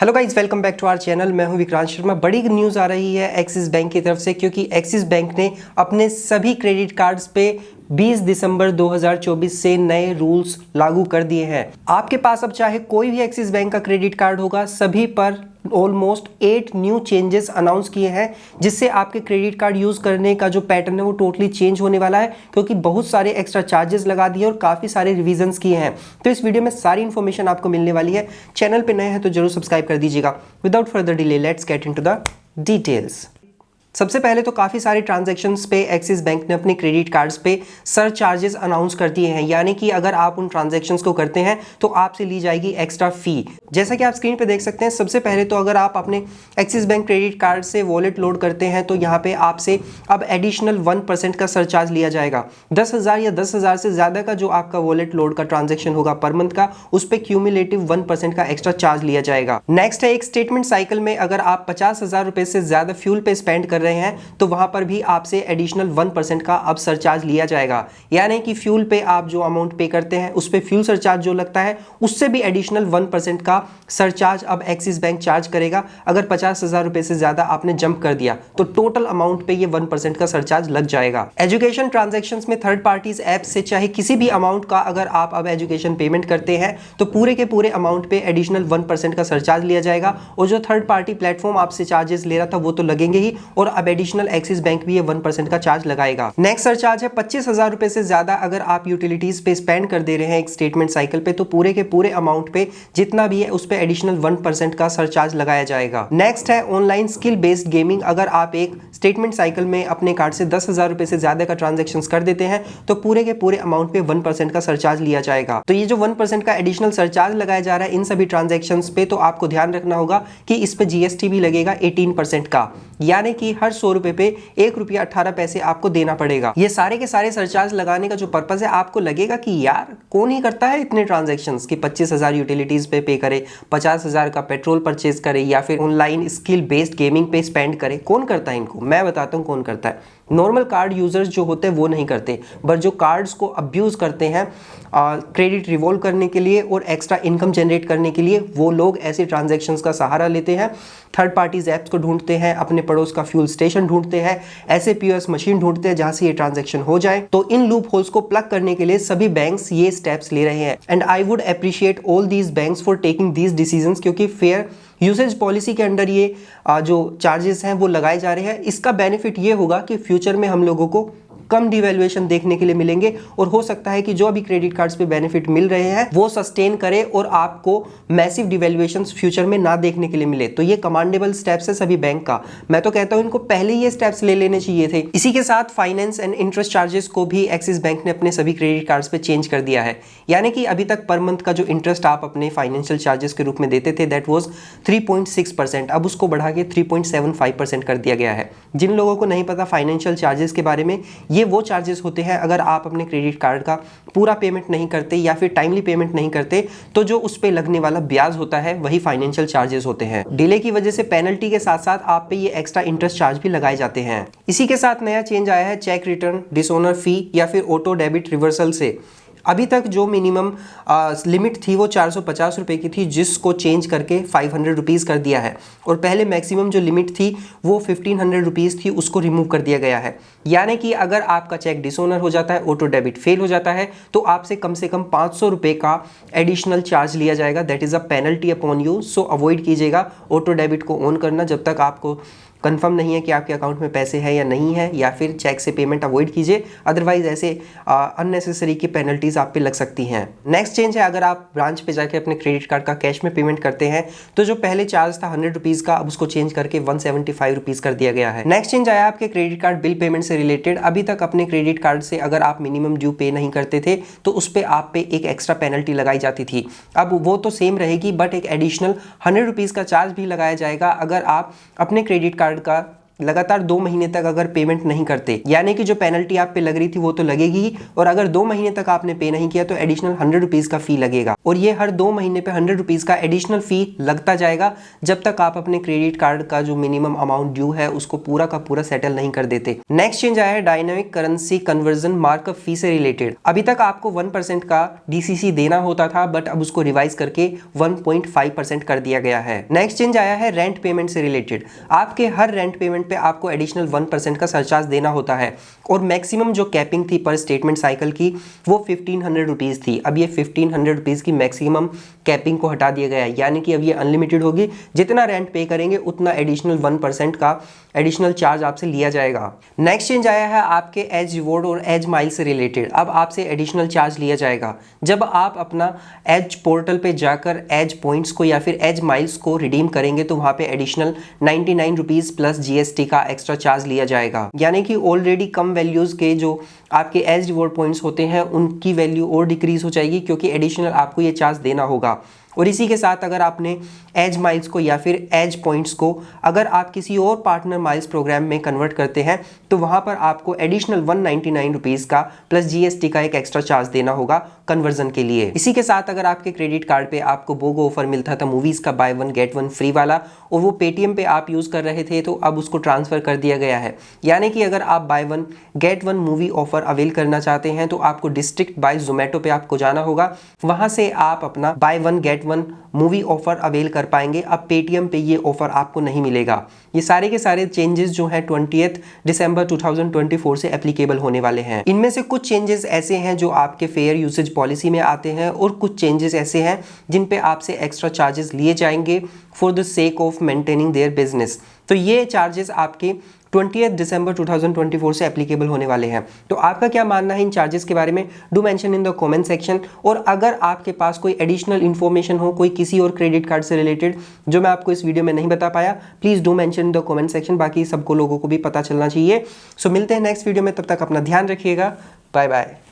Hello guys, welcome back to our channel. मैं हूं विक्रांत शर्मा। बड़ी न्यूज़ आ रही है एक्सिस बैंक की तरफ से, क्योंकि एक्सिस बैंक ने अपने सभी क्रेडिट कार्ड्स पे 20 दिसंबर 2024 से नए रूल्स लागू कर दिए हैं। आपके पास अब चाहे कोई भी एक्सिस बैंक का क्रेडिट कार्ड होगा, सभी पर ऑलमोस्ट 8 न्यू चेंजेस अनाउंस किए हैं, जिससे आपके क्रेडिट कार्ड यूज़ करने का जो पैटर्न है वो टोटली चेंज होने वाला है, क्योंकि बहुत सारे एक्स्ट्रा चार्जेस लगा दिए और काफ़ी सारे रिविजन्स किए हैं। तो इस वीडियो में सारी इन्फॉर्मेशन आपको मिलने वाली है। चैनल पे नए हैं तो जरूर सब्सक्राइब कर दीजिएगा। Without further delay let's get into the details. सबसे पहले तो काफ़ी सारे ट्रांजैक्शंस पे एक्सिस बैंक ने अपने क्रेडिट कार्ड्स पे सर चार्जेस अनाउंस कर दिए हैं, यानी कि अगर आप उन ट्रांजैक्शंस को करते हैं तो आपसे ली जाएगी एक्स्ट्रा फी। जैसा कि आप स्क्रीन पे देख सकते हैं, सबसे पहले तो अगर आप अपने एक्सिस बैंक क्रेडिट कार्ड से वॉलेट लोड करते हैं तो यहाँ पे आपसे अब एडिशनल 1% का सर चार्ज लिया जाएगा। 10,000 या 10,000 से ज़्यादा का जो आपका वॉलेट लोड का ट्रांजेक्शन होगा पर मंथ का, उस पर क्यूमुलेटिव 1% का एक्स्ट्रा चार्ज लिया जाएगा। नेक्स्ट है, एक स्टेटमेंट साइकिल में अगर आप 50,000 रुपए से ज़्यादा फ्यूल पे स्पेंड कर रहे हैं तो वहां पर भी आपसे एडिशनल 1% का अब सरचार्ज लिया जाएगा। यानी कि फ्यूल पे आप जो अमाउंट पे करते हैं उस पे फ्यूल सरचार्ज जो लगता है उससे भी एडिशनल 1% का सरचार्ज अब एक्सिस बैंक चार्ज करेगा। अगर 50,000 रुपए से ज्यादा आपने जंप कर दिया तो टोटल अमाउंट पे ये 1% का सरचार्ज लग जाएगा। एजुकेशन ट्रांजेक्शंस में थर्ड पार्टीज ऐप से चाहे किसी भी अमाउंट का अगर आप अब एजुकेशन पेमेंट करते हैं तो पूरे के पूरे अमाउंट पे एडिशनल 1% का सरचार्ज लिया जाएगा, और जो थर्ड पार्टी प्लेटफॉर्म आपसे चार्जेस ले रहा था वो तो लगेंगे ही, और अब एडिशनल एक्सिस बैंक भी ये 1% का चार्ज लगाएगा। नेक्स्ट सरचार्ज है 25,000 रुपए से ज्यादा अगर आप यूटिलिटीज पे स्पेंड कर दे रहे हैं एक स्टेटमेंट साइकिल पे, तो पूरे के पूरे अमाउंट पे जितना भी है उस पे एडिशनल 1% का सरचार्ज लगाया जाएगा। नेक्स्ट है ऑनलाइन स्किल बेस्ड गेमिंग। अगर आप एक स्टेटमेंट साइकिल में अपने कार्ड से 10,000 रुपए से ज्यादा का ट्रांजेक्शन कर देते हैं तो पूरे के पूरे अमाउंट पे 1% का सरचार्ज लिया जाएगा। तो ये जो 1% का एडिशनल सरचार्ज लगाया जा रहा है इन सभी ट्रांजेक्शन पे, तो आपको ध्यान रखना होगा कि इस पे जीएसटी भी लगेगा 18% का, यानी कि हर 100 रुपए पे 1 रुपया 18 पैसे आपको देना पड़ेगा। ये सारे के सारे सरचार्ज लगाने का जो पर्पस है, आपको लगेगा कि यार कौन ही करता है इतने ट्रांजैक्शंस कि 25,000 यूटिलिटीज पे करे, 50,000 का पेट्रोल परचेज करे, या फिर ऑनलाइन स्किल बेस्ड गेमिंग पे स्पेंड करे। कौन करता है इनको? मैं बताता हूँ कौन करता है। नॉर्मल कार्ड यूजर्स जो होते हैं वो नहीं करते, बट जो कार्ड्स को अब्यूज करते हैं क्रेडिट रिवॉल्व करने के लिए और एक्स्ट्रा इनकम जनरेट करने के लिए, वो लोग ऐसे ट्रांजैक्शंस का सहारा लेते हैं। थर्ड पार्टीज ऐप्स को ढूंढते हैं, अपने पड़ोस का फ्यूल स्टेशन ढूंढते हैं, ऐसे पीओएस मशीन ढूंढते हैं जहां से ये ट्रांजैक्शन हो जाए। तो इन लूप होल्स को प्लग करने के लिए सभी बैंक्स ये स्टेप्स ले रहे हैं, and I would appreciate all these banks for taking these decisions, क्योंकि फेयर यूसेज पॉलिसी के अंडर ये जो चार्जेस हैं वो लगाए जा रहे हैं। इसका बेनिफिट ये होगा कि फ्यूचर में हम लोगों को कम डिवैल्यूएशन देखने के लिए मिलेंगे, और हो सकता है कि जो अभी क्रेडिट कार्ड्स पे बेनिफिट मिल रहे हैं वो सस्टेन करे और आपको मैसिव डिवैल्यूएशंस फ्यूचर में ना देखने के लिए मिले। तो ये कमांडेबल स्टेप्स है सभी बैंक का। मैं तो कहता हूं इनको पहले ये स्टेप्स ले लेने चाहिए थे। इसी के साथ फाइनेंस एंड इंटरेस्ट चार्जेस को भी एक्सिस बैंक ने अपने सभी क्रेडिट कार्ड्स पे चेंज कर दिया है, यानी कि अभी तक पर मंथ का जो इंटरेस्ट आप अपने फाइनेंशियल चार्जेस के रूप में देते थे दैट वाज 3.6%, अब उसको बढ़ा के 3.75% कर दिया गया है। जिन लोगों को नहीं पता फाइनेंशियल चार्जेस के बारे में, ये वो चार्जेस होते हैं अगर आप अपने क्रेडिट कार्ड का पूरा पेमेंट नहीं करते या फिर टाइमली पेमेंट नहीं करते तो जो उस पे लगने वाला ब्याज होता है वही फाइनेंशियल चार्जेस होते हैं। डिले की वजह से पेनल्टी के साथ साथ आप पे ये एक्स्ट्रा इंटरेस्ट चार्ज भी लगाए जाते हैं। इसी के साथ नया चेंज आया है चेक रिटर्न डिसऑनर फी या फिर ऑटो डेबिट रिवर्सल से। अभी तक जो मिनिमम लिमिट थी वो 450 रुपये की थी, जिसको चेंज करके 500 रुपीज़ कर दिया है, और पहले मैक्सिमम जो लिमिट थी वो 1500 रुपीज़ थी, उसको रिमूव कर दिया गया है। यानी कि अगर आपका चेक डिसऑनर हो जाता है, ऑटो डेबिट फेल हो जाता है, तो आपसे कम से कम 500 रुपये का एडिशनल चार्ज लिया जाएगा। That is a penalty upon you. So avoid कीजिएगा ऑटो डेबिट को ऑन करना जब तक आपको कंफर्म नहीं है कि आपके अकाउंट में पैसे हैं या नहीं है, या फिर चेक से पेमेंट अवॉइड कीजिए, अदरवाइज ऐसे अननेसेसरी की पेनल्टीज आप पे लग सकती हैं। नेक्स्ट चेंज है, अगर आप ब्रांच पे जाके अपने क्रेडिट कार्ड का कैश में पेमेंट करते हैं तो जो पहले चार्ज था 100 रुपीज़ का, अब उसको चेंज करके 175 रुपीज़ कर दिया गया है। नेक्स्ट चेंज आया आपके क्रेडिट कार्ड बिल पेमेंट से रिलेटेड। अभी तक अपने क्रेडिट कार्ड से अगर आप मिनिमम ड्यू पे नहीं करते थे तो उस पर आप पे एक एक्स्ट्रा पेनल्टी लगाई जाती थी। अब वो तो सेम रहेगी, बट एक एडिशनल 100 रुपीज़ का चार्ज भी लगाया जाएगा अगर आप अपने क्रेडिट कार्ड का लगातार 2 महीने तक अगर पेमेंट नहीं करते, यानी कि जो पेनल्टी आप पे लग रही थी वो तो लगेगी ही, और अगर 2 महीने तक आपने पे नहीं किया तो एडिशनल 100 रुपीज का फी लगेगा, और ये हर 2 महीने पे 100 रुपीज का एडिशनल फी लगता जाएगा जब तक आप अपने क्रेडिट कार्ड का जो मिनिमम अमाउंट ड्यू है उसको पूरा का पूरा सेटल नहीं कर देते। नेक्स्ट चेंज आया है डायनामिक करेंसी कन्वर्जन मार्कअप फी से रिलेटेड। अभी तक आपको 1% का DCC देना होता था, बट अब उसको रिवाइज करके 1.5% कर दिया गया है। नेक्स्ट चेंज आया है रेंट पेमेंट से रिलेटेड। आपके हर रेंट पेमेंट पे आपको एडिशनल 1% का सरचार्ज देना होता है, और मैक्सिमम जो कैपिंग थी पर स्टेटमेंट साइकिल की वो 1500 रुपीज थी। अब ये 1500 रुपीज की मैक्सिमम कैपिंग को हटा दिया गया है, यानी कि अब ये अनलिमिटेड होगी, जितना रेंट पे करेंगे उतना एडिशनल 1% का एडिशनल चार्ज आपसे लिया जाएगा। नेक्स्ट चेंज आया है आपके एज रिवॉर्ड और एज माइल से रिलेटेड। अब आपसे एडिशनल चार्ज लिया जाएगा जब आप अपना एज पोर्टल पे जाकर एज पॉइंट्स को या फिर एज माइल्स को रिडीम करेंगे, तो वहां पे एडिशनल 99 रुपीज प्लस GST का एक्स्ट्रा चार्ज लिया जाएगा, यानी कि ऑलरेडी कम वैल्यूज के जो आपके एज रिवॉर्ड पॉइंट्स होते हैं उनकी वैल्यू और डिक्रीज हो जाएगी, क्योंकि एडिशनल आपको ये चार्ज देना होगा। और इसी के साथ अगर आपने एज माइल्स को या फिर एज पॉइंट्स को अगर आप किसी और पार्टनर माइल्स प्रोग्राम में कन्वर्ट करते हैं, तो वहां पर आपको एडिशनल 199 रुपीज का प्लस GST का एक एक्स्ट्रा चार्ज देना होगा कन्वर्जन के लिए। इसी के साथ अगर आपके क्रेडिट कार्ड पे आपको बोगो ऑफर मिलता था मूवीज का बाय 1 गेट 1 फ्री वाला, और वो पेटीएम पे आप यूज कर रहे थे, तो अब उसको ट्रांसफर कर दिया गया है, यानी कि अगर आप buy 1 get 1 movie offer avail करना चाहते हैं तो आपको डिस्ट्रिक्ट बाय जोमेटो पे आपको जाना होगा, वहां से आप अपना buy 1 get 1 movie offer avail कर पाएंगे। अब पेटीएम पे ये ऑफर आपको नहीं मिलेगा। ये सारे के सारे चेंजेस जो हैं 20 दिसंबर 2024 से एप्लीकेबल होने वाले हैं। इनमें से कुछ चेंजेस ऐसे हैं जो आपके फेयर यूसेज पॉलिसी में आते हैं, और कुछ चेंजेस ऐसे हैं जिन पे आपसे एक्स्ट्रा चार्जेस लिए जाएंगे for the sake of maintaining their business. तो ये चार्जेस आपके 20 दिसंबर 2024 से एप्लीकेबल होने वाले हैं। तो आपका क्या मानना है इन चार्जेस के बारे में? Do mention in the comment section. और अगर आपके पास कोई एडिशनल इन्फॉर्मेशन हो कोई किसी और क्रेडिट कार्ड से रिलेटेड जो मैं आपको इस वीडियो में नहीं बता पाया, please do mention in the comment section, बाकी सबको लोगों को भी पता चलना चाहिए। सो मिलते हैं नेक्स्ट वीडियो में, तब तक अपना ध्यान रखिएगा। Bye bye.